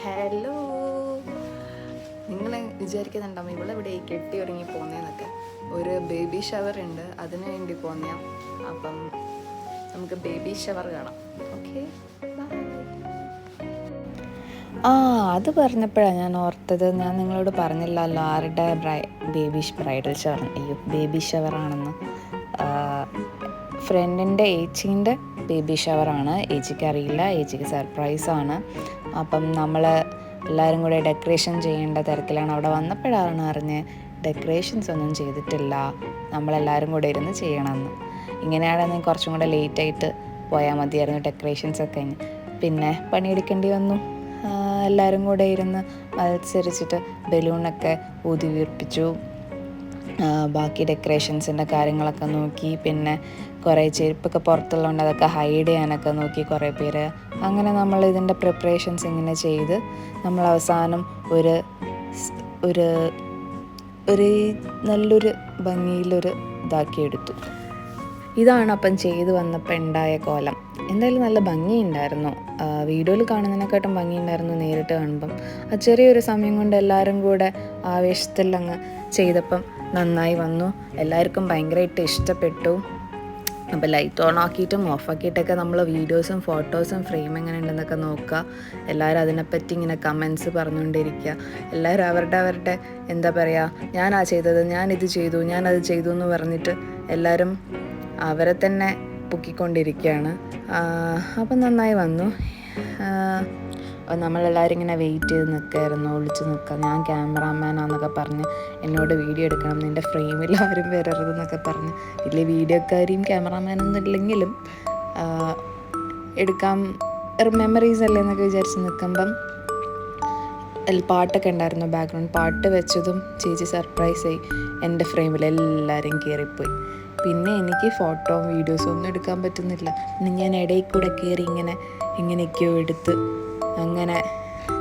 Hello, നിങ്ങൾ വിചാരിക്കുന്നുണ്ടാവും ഇവളെവിടെ കെട്ടി ഒരുങ്ങി പോകുന്നതെന്നൊക്കെ. ഒരു ബേബി ഷവർ ഉണ്ട്, അതിനു വേണ്ടി പോകുന്ന. അപ്പം നമുക്ക് ബേബി ഷവർ കാണാം. ഓക്കെ, അത് പറഞ്ഞപ്പോഴാണ് ഞാൻ ഓർത്തത്. ഞാൻ നിങ്ങളോട് പറഞ്ഞില്ലല്ലോ ആരുടെ ബ്രൈഡൽ ഷവർ, ബേബി ഷവറാണെന്ന്. ഫ്രണ്ടിൻ്റെ ഏച്ചീൻ്റെ ബേബി ഷവറാണ്. ഏച്ചിക്ക് അറിയില്ല, ഏച്ചിക്ക് സർപ്രൈസാണ്. അപ്പം നമ്മൾ എല്ലാവരും കൂടെ ഡെക്കറേഷൻ ചെയ്യേണ്ട തിരക്കിലാണ്. അവിടെ വന്നപ്പോഴാണ് അറിഞ്ഞ് ഡെക്കറേഷൻസ് ഒന്നും ചെയ്തിട്ടില്ല, നമ്മളെല്ലാവരും കൂടെ ഇരുന്ന് ചെയ്യണമെന്ന്. ഇങ്ങനെയാണെങ്കിൽ കുറച്ചും കൂടെ ലേറ്റായിട്ട് പോയാൽ മതിയായിരുന്നു ഡെക്കറേഷൻസൊക്കെ കഴിഞ്ഞ്. പിന്നെ പണിയെടുക്കേണ്ടി വന്നു. എല്ലാവരും കൂടെ ഇരുന്ന് മത്സരിച്ചിട്ട് ബലൂണൊക്കെ ഊതി വീർപ്പിച്ചു. ബാക്കി ഡെക്കറേഷൻസിൻ്റെ കാര്യങ്ങളൊക്കെ നോക്കി. പിന്നെ കുറേ ചെരുപ്പൊക്കെ പുറത്തുള്ളതുകൊണ്ട് അതൊക്കെ ഹൈഡ് ചെയ്യാനൊക്കെ നോക്കി കുറേ പേര്. അങ്ങനെ നമ്മൾ ഇതിൻ്റെ പ്രിപ്പറേഷൻസ് ഇങ്ങനെ ചെയ്ത് നമ്മൾ അവസാനം ഒരു നല്ലൊരു ഭംഗിയിലൊരു ഇതാക്കിയെടുത്തു. ഇതാണ് അപ്പം ചെയ്ത് വന്നപ്പോൾ ഉണ്ടായ കോലം. എന്തായാലും നല്ല ഭംഗിയുണ്ടായിരുന്നു. വീഡിയോയിൽ കാണുന്നതിനെക്കാട്ടും ഭംഗിയുണ്ടായിരുന്നു നേരിട്ട് കാണുമ്പം. ആ ചെറിയൊരു സമയം കൊണ്ട് എല്ലാവരും കൂടെ ആവേശത്തിൽ അങ്ങ് ചെയ്തപ്പം നന്നായി വന്നു. എല്ലാവർക്കും ഭയങ്കരമായിട്ട് ഇഷ്ടപ്പെട്ടു. അപ്പോൾ ലൈറ്റ് ഓൺ ആക്കിയിട്ടും ഓഫാക്കിയിട്ടൊക്കെ നമ്മൾ വീഡിയോസും ഫോട്ടോസും ഫ്രെയിം എങ്ങനെ ഉണ്ടെന്നൊക്കെ നോക്കുക. എല്ലാവരും അതിനെപ്പറ്റി ഇങ്ങനെ കമൻസ് പറഞ്ഞുകൊണ്ടിരിക്കുക. എല്ലാവരും അവരുടെ എന്താ പറയുക, ഞാനാ ചെയ്തത്, ഞാനിത് ചെയ്തു, ഞാനത് ചെയ്തു എന്ന് പറഞ്ഞിട്ട് എല്ലാവരും അവരെ തന്നെ പൊക്കിക്കൊണ്ടിരിക്കുകയാണ്. അപ്പം നന്നായി വന്നു. നമ്മളെല്ലാവരും ഇങ്ങനെ വെയിറ്റ് ചെയ്ത് നിൽക്കുകയായിരുന്നു, ഒളിച്ച് നിൽക്കുക. ഞാൻ ക്യാമറാമാനാന്നൊക്കെ പറഞ്ഞ് എന്നോട് വീഡിയോ എടുക്കണം, നിൻ്റെ ഫ്രെയിമിൽ ആരും വരരുതെന്നൊക്കെ പറഞ്ഞ്. വലിയ വീഡിയോക്കാരെയും ക്യാമറാമാനൊന്നും ഇല്ലെങ്കിലും എടുക്കാം, മെമ്മറീസ് അല്ലേ എന്നൊക്കെ വിചാരിച്ച് നിൽക്കുമ്പം പാട്ടൊക്കെ ഉണ്ടായിരുന്നു. ബാക്ക്ഗ്രൗണ്ട് പാട്ട് വെച്ചതും ചേച്ചി സർപ്രൈസായി എൻ്റെ ഫ്രെയിമിൽ എല്ലാവരും കയറിപ്പോയി. പിന്നെ എനിക്ക് ഫോട്ടോ വീഡിയോസോ ഒന്നും എടുക്കാൻ പറ്റുന്നില്ല. പിന്നെ ഞാൻ ഇടയിൽ കൂടെ കയറി ഇങ്ങനെയൊക്കെയോ എടുത്ത് അങ്ങനെ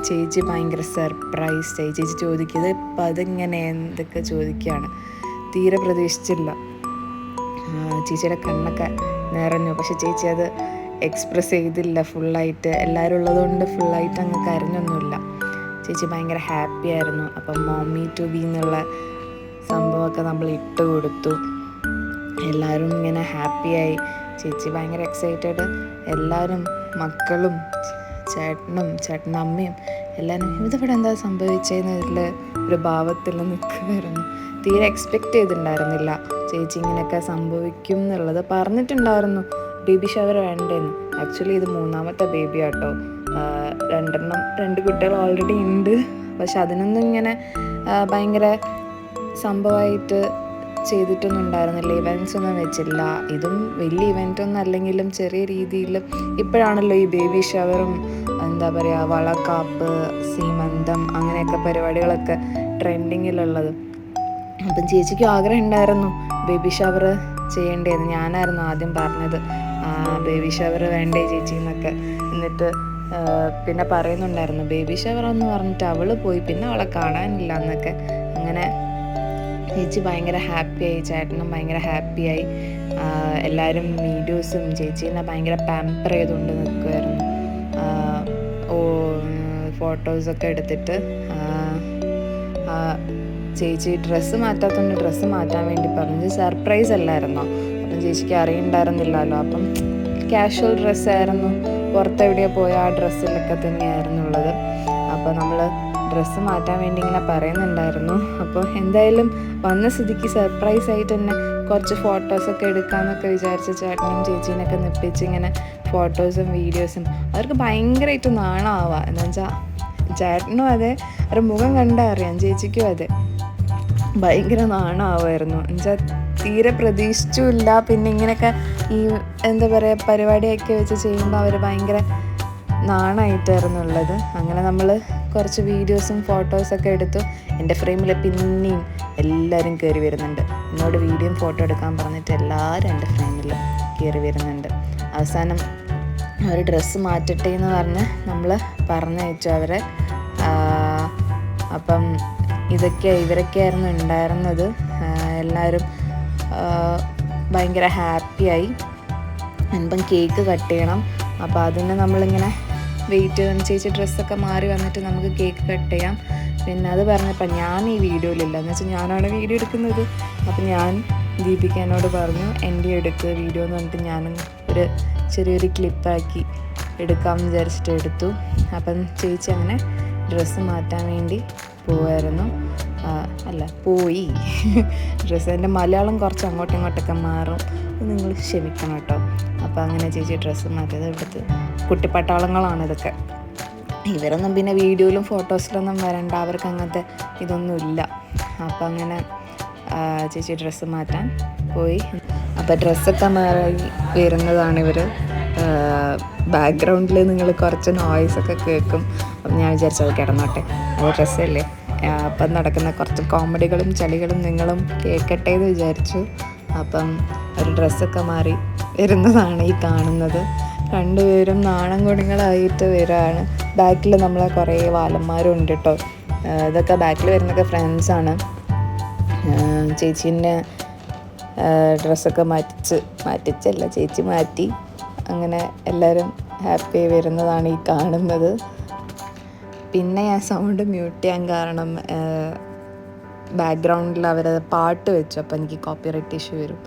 ചേച്ചി ഭയങ്കര സർപ്രൈസായി. ചേച്ചി ചോദിക്കുന്നത് ഇപ്പം അതിങ്ങനെ എന്തൊക്കെ ചോദിക്കുകയാണ്. തീരെ പ്രതീക്ഷിച്ചില്ല. ചേച്ചിയുടെ കണ്ണൊക്കെ നിറഞ്ഞു. പക്ഷെ ചേച്ചി അത് എക്സ്പ്രസ് ചെയ്തില്ല ഫുള്ളായിട്ട്. എല്ലാവരും ഉള്ളതുകൊണ്ട് ഫുള്ളായിട്ട് അങ്ങ് കരഞ്ഞൊന്നുമില്ല. ചേച്ചി ഭയങ്കര ഹാപ്പി ആയിരുന്നു. അപ്പം മോമി ടു ബി എന്നുള്ള സംഭവമൊക്കെ നമ്മൾ ഇട്ട് കൊടുത്തു. എല്ലാവരും ഇങ്ങനെ ഹാപ്പിയായി. ചേച്ചി ഭയങ്കര എക്സൈറ്റഡ്. എല്ലാവരും മക്കളും ചേട്ടൻ്റെ അമ്മയും എല്ലാവരും ഇതിവിടെ എന്താ സംഭവിച്ചതെന്നതിൽ ഒരു ഭാവത്തിൽ നിൽക്കുമായിരുന്നു. തീരെ എക്സ്പെക്റ്റ് ചെയ്തിട്ടുണ്ടായിരുന്നില്ല ചേച്ചി ഇങ്ങനെയൊക്കെ സംഭവിക്കും എന്നുള്ളത്. പറഞ്ഞിട്ടുണ്ടായിരുന്നു ബേബി ഷവർ വേണ്ടേന്ന്. ആക്ച്വലി ഇത് 3ാമത്തെ ബേബി ആട്ടോ. 2 കുട്ടികൾ ഓൾറെഡി ഉണ്ട്. പക്ഷെ അതിനൊന്നും ഇങ്ങനെ ഭയങ്കര സംഭവമായിട്ട് ചെയ്തിട്ടൊന്നും ഉണ്ടായിരുന്നില്ല. ഇവൻറ്റ്സ് ഒന്നും വെച്ചില്ല. ഇതും വലിയ ഇവൻ്റൊന്നും അല്ലെങ്കിലും ചെറിയ രീതിയിൽ ഇപ്പോഴാണല്ലോ ഈ ബേബി ഷവറും എന്താ പറയുക വളക്കാപ്പ്, സീമന്തം അങ്ങനെയൊക്കെ പരിപാടികളൊക്കെ ട്രെൻഡിങ്ങിലുള്ളത്. അപ്പം ചേച്ചിക്ക് ആഗ്രഹം ഉണ്ടായിരുന്നു ബേബി ഷവർ ചെയ്യേണ്ടതെന്ന്. ഞാനായിരുന്നു ആദ്യം പറഞ്ഞത് ബേബി ഷവർ വേണ്ടേ ചേച്ചി എന്നൊക്കെ. എന്നിട്ട് പിന്നെ പറയുന്നുണ്ടായിരുന്നു ബേബി ഷവർ എന്ന് പറഞ്ഞിട്ട് അവൾ പോയി, പിന്നെ അവളെ കാണാനില്ല എന്നൊക്കെ. അങ്ങനെ ചേച്ചി ഭയങ്കര ഹാപ്പിയായി, ചേട്ടനും ഭയങ്കര ഹാപ്പിയായി. എല്ലാവരും വീഡിയോസും ചേച്ചീനെ ഭയങ്കര പാമ്പർ ചെയ്തുകൊണ്ട് നിൽക്കുമായിരുന്നു. ഫോട്ടോസൊക്കെ എടുത്തിട്ട് ചേച്ചി ഡ്രസ്സ് മാറ്റാത്തതുകൊണ്ട് ഡ്രസ്സ് മാറ്റാൻ വേണ്ടി പറഞ്ഞു. സർപ്രൈസ് അല്ലായിരുന്നോ, അപ്പം ചേച്ചിക്ക് അറിയണ്ടായിരുന്നില്ലല്ലോ. അപ്പം കാഷ്വൽ ഡ്രസ്സായിരുന്നു. പുറത്തെവിടെയോ പോയ ആ ഡ്രസ്സിലൊക്കെ തന്നെയായിരുന്നു ഉള്ളത്. അപ്പോൾ നമ്മൾ ഡ്രസ്സ് മാറ്റാൻ വേണ്ടി ഇങ്ങനെ പറയുന്നുണ്ടായിരുന്നു. അപ്പോൾ എന്തായാലും വന്ന സ്ഥിതിക്ക് സർപ്രൈസായിട്ട് തന്നെ കുറച്ച് ഫോട്ടോസൊക്കെ എടുക്കാമെന്നൊക്കെ വിചാരിച്ച് ചേട്ടനും ചേച്ചീനൊക്കെ നിപ്പിച്ച് ഇങ്ങനെ ഫോട്ടോസും വീഡിയോസും. അവർക്ക് ഭയങ്കരമായിട്ട് നാണമാവുക. എന്താ വെച്ചാൽ ചേട്ടനും അതെ, അവരുടെ മുഖം കണ്ടാൽ അറിയാം, ചേച്ചിക്കും അതെ ഭയങ്കര നാണമാവുമായിരുന്നു. എന്നുവെച്ചാൽ തീരെ പ്രതീക്ഷിച്ചുമില്ല. പിന്നെ ഇങ്ങനെയൊക്കെ ഈ എന്താ പറയുക പരിപാടിയൊക്കെ വെച്ച് ചെയ്യുമ്പോൾ അവർ ഭയങ്കര നാണമായിട്ടായിരുന്നു ഉള്ളത്. അങ്ങനെ നമ്മൾ കുറച്ച് വീഡിയോസും ഫോട്ടോസൊക്കെ എടുത്തു. എൻ്റെ ഫ്രെയിമിൽ പിന്നെയും എല്ലാവരും കയറി വരുന്നുണ്ട്. എന്നോട് വീഡിയോയും ഫോട്ടോ എടുക്കാൻ പറഞ്ഞിട്ട് എല്ലാവരും എൻ്റെ ഫ്രെയിമിൽ കയറി വരുന്നുണ്ട്. അവസാനം അവർ ഡ്രസ്സ് മാറ്റട്ടെ എന്ന് പറഞ്ഞ് നമ്മൾ പറഞ്ഞയച്ചു അവരെ. അപ്പം ഇവരൊക്കെയായിരുന്നു ഉണ്ടായിരുന്നത്. എല്ലാവരും ഭയങ്കര ഹാപ്പിയായി. ഇപ്പം കേക്ക് കട്ട് ചെയ്യണം. അപ്പോൾ അതിന് നമ്മളിങ്ങനെ വെയിറ്റ് ചെയ്ത് ചേച്ചി ഡ്രസ്സൊക്കെ മാറി വന്നിട്ട് നമുക്ക് കേക്ക് കട്ട് ചെയ്യാം. പിന്നെ അത് പറഞ്ഞപ്പോൾ ഞാൻ ഈ വീഡിയോയിലില്ല, എന്ന് വെച്ചാൽ ഞാനാണ് വീഡിയോ എടുക്കുന്നത്. അപ്പം ഞാൻ ദീപികനോട് പറഞ്ഞു എൻ്റെ എടുക്കുക വീഡിയോ എന്ന് പറഞ്ഞിട്ട് ഞാൻ ഒരു ചെറിയൊരു ക്ലിപ്പാക്കി എടുക്കാമെന്ന് വിചാരിച്ചിട്ട് എടുത്തു. അപ്പം ചേച്ചി അങ്ങനെ ഡ്രസ്സ് മാറ്റാൻ വേണ്ടി പോവായിരുന്നു. പോയി ഡ്രസ്സ്. എൻ്റെ മലയാളം കുറച്ച് അങ്ങോട്ടും ഇങ്ങോട്ടൊക്കെ മാറും, നിങ്ങൾ ക്ഷമിക്കണം കേട്ടോ. അപ്പോൾ അങ്ങനെ ചേച്ചി ഡ്രസ്സ് മാറ്റിയത്. ഇവിടുത്തെ കുട്ടിപ്പട്ടാളങ്ങളാണ് ഇതൊക്കെ. ഇവരൊന്നും പിന്നെ വീഡിയോയിലും ഫോട്ടോസിലൊന്നും വരണ്ട, അവർക്ക് അങ്ങനത്തെ ഇതൊന്നുമില്ല. അപ്പം അങ്ങനെ ചേച്ചി ഡ്രസ്സ് മാറ്റാൻ പോയി. അപ്പോൾ ഡ്രസ്സൊക്കെ മാറി വരുന്നതാണ് ഇവർ. ബാക്ക്ഗ്രൗണ്ടിൽ നിങ്ങൾ കുറച്ച് നോയ്സൊക്കെ കേൾക്കും. അപ്പം ഞാൻ വിചാരിച്ചത് കിടന്നോട്ടെ, അത് ഡ്രസ്സല്ലേ. അപ്പം നടക്കുന്ന കുറച്ച് കോമഡികളും ചളികളും നിങ്ങളും കേൾക്കട്ടെ എന്ന് വിചാരിച്ചു. അപ്പം ഒരു ഡ്രസ്സൊക്കെ മാറി വരുന്നതാണ് ഈ കാണുന്നത്. രണ്ടുപേരും നാണം കുണികളായിട്ട് വരികയാണ്. ബാക്കിൽ നമ്മളെ കുറേ വാലന്മാരും ഉണ്ട് കേട്ടോ. ഇതൊക്കെ ബാക്കിൽ വരുന്നൊക്കെ ഫ്രണ്ട്സാണ്. ചേച്ചീൻ്റെ ഡ്രസ്സൊക്കെ മാറ്റിച്ചല്ല, ചേച്ചി മാറ്റി. അങ്ങനെ എല്ലാവരും ഹാപ്പി വരുന്നതാണ് ഈ കാണുന്നത്. പിന്നെ ഞാൻ സൗണ്ട് മ്യൂട്ട് ചെയ്യാൻ കാരണം ബാക്ക്ഗ്രൗണ്ടിൽ അവർ പാട്ട് വെച്ചു, അപ്പോൾ എനിക്ക് കോപ്പിറൈറ്റ് ഇഷ്യൂ വരും.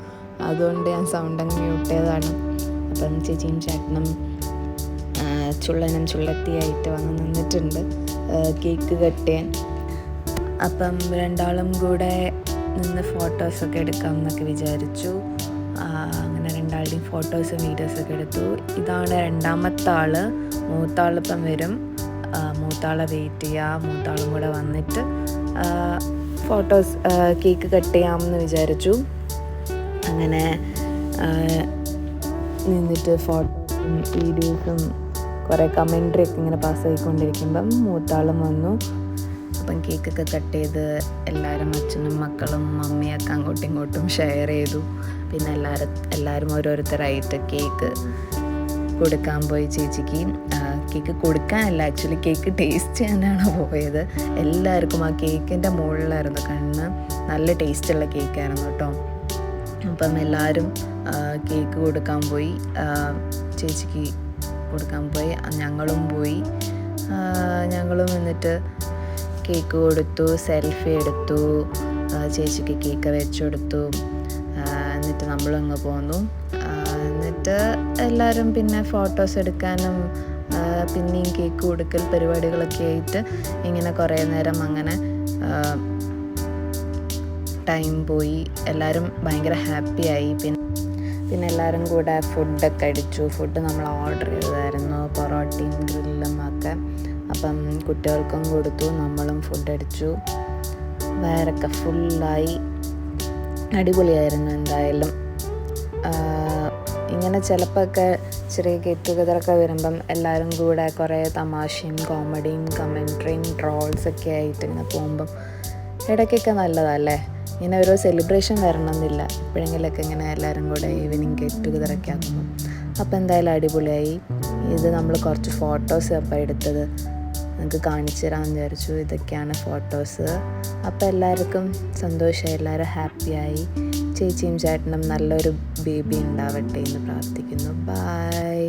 അതുകൊണ്ട് ഞാൻ സൗണ്ട് അങ്ങ് മ്യൂട്ട് ചെയ്തതാണ്. അപ്പം ചേച്ചിയും ചേട്ടനും ചുള്ളനും ചുള്ളത്തിയായിട്ട് വന്ന് നിന്നിട്ടുണ്ട് കേക്ക് കട്ട് ചെയ്യാൻ. അപ്പം രണ്ടാളും കൂടെ നിന്ന് ഫോട്ടോസൊക്കെ എടുക്കാം എന്നൊക്കെ വിചാരിച്ചു. അങ്ങനെ രണ്ടാളുടെയും ഫോട്ടോസും വീഡിയോസൊക്കെ എടുത്തു. ഇതാണ് രണ്ടാമത്തെ ആൾ. മൂത്താളിപ്പം വരും. മൂത്താളെ വെയിറ്റ് ചെയ്യുക. മൂത്താളും കൂടെ വന്നിട്ട് ഫോട്ടോസ് കേക്ക് കട്ട് ചെയ്യാമെന്ന് വിചാരിച്ചു. അങ്ങനെ നിന്നിട്ട് ഫോട്ടോസും വീഡിയോസും കുറേ കമൻട്രി ഒക്കെ ഇങ്ങനെ പാസ്സായിക്കൊണ്ടിരിക്കുമ്പം മൂത്താളും വന്നു. അപ്പം കേക്കൊക്കെ കട്ട് ചെയ്ത് എല്ലാവരും അച്ഛനും മക്കളും മമ്മിയൊക്കെ അങ്ങോട്ടും ഇങ്ങോട്ടും ഷെയർ ചെയ്തു. പിന്നെ എല്ലാവരും ഓരോരുത്തരായിട്ട് കേക്ക് കൊടുക്കാൻ പോയി. ചേച്ചിക്ക് കേക്ക് കൊടുക്കാനല്ല, ആക്ച്വലി കേക്ക് ടേസ്റ്റ് ചെയ്യാനാണ് പോയത്. എല്ലാവർക്കും ആ കേക്കിൻ്റെ മുകളിലായിരുന്നു കണ്ണ്. നല്ല ടേസ്റ്റുള്ള കേക്കായിരുന്നു കേട്ടോ. അപ്പം എല്ലാവരും കേക്ക് കൊടുക്കാൻ പോയി, ചേച്ചിക്ക് കൊടുക്കാൻ പോയി. ഞങ്ങളും പോയി. ഞങ്ങളും എന്നിട്ട് കേക്ക് കൊടുത്തു, സെൽഫി എടുത്തു, ചേച്ചിക്ക് കേക്ക് വെച്ചു കൊടുത്തു. എന്നിട്ട് നമ്മളങ്ങ് പോന്നു. എന്നിട്ട് എല്ലാവരും പിന്നെ ഫോട്ടോസ് എടുക്കാനും പിന്നെയും കേക്ക് കൊടുക്കൽ പരിപാടികളൊക്കെ ആയിട്ട് ഇങ്ങനെ കുറേ നേരം അങ്ങനെ ടൈം പോയി. എല്ലാവരും ഭയങ്കര ഹാപ്പിയായി. പിന്നെ എല്ലാവരും കൂടെ ഫുഡൊക്കെ അടിച്ചു. ഫുഡ് നമ്മൾ ഓർഡർ ചെയ്തായിരുന്നു, പൊറോട്ടയും ഗ്രില്ലും ഒക്കെ. അപ്പം കുട്ടികൾക്കും കൊടുത്തു, നമ്മളും ഫുഡ് അടിച്ചു. വയറൊക്കെ ഫുള്ളായി. അടിപൊളിയായിരുന്നു എന്തായാലും. ഇങ്ങനെ ചിലപ്പോഴൊക്കെ ചെറിയ ഗെറ്റ് ടുഗദറൊക്കെ വരുമ്പം എല്ലാവരും കൂടെ കുറേ തമാശയും കോമഡിയും കമൻട്രിയും ട്രോൾസൊക്കെ ആയിട്ട് ഇങ്ങനെ പോകുമ്പം ഇടയ്ക്കൊക്കെ നല്ലതല്ലേ. ഇങ്ങനെ ഓരോ സെലിബ്രേഷൻ വരണമെന്നില്ല, എപ്പോഴെങ്കിലൊക്കെ ഇങ്ങനെ എല്ലാവരും കൂടെ ഈവനിങ് ഗെറ്റ് ടുഗദറൊക്കെ ആക്കുമ്പോൾ. അപ്പോൾ എന്തായാലും അടിപൊളിയായി. ഇത് നമ്മൾ കുറച്ച് ഫോട്ടോസ് അപ്പോൾ എടുത്തത് നിങ്ങൾക്ക് കാണിച്ചു തരാമെന്ന് വിചാരിച്ചു. ഇതൊക്കെയാണ് ഫോട്ടോസ്. അപ്പോൾ എല്ലാവർക്കും സന്തോഷമായി, എല്ലാവരും ഹാപ്പിയായി. ചേച്ചിയും ചേട്ടനും നല്ലൊരു ബേബി ഉണ്ടാവട്ടെ എന്ന് പ്രാർത്ഥിക്കുന്നു. ബൈ.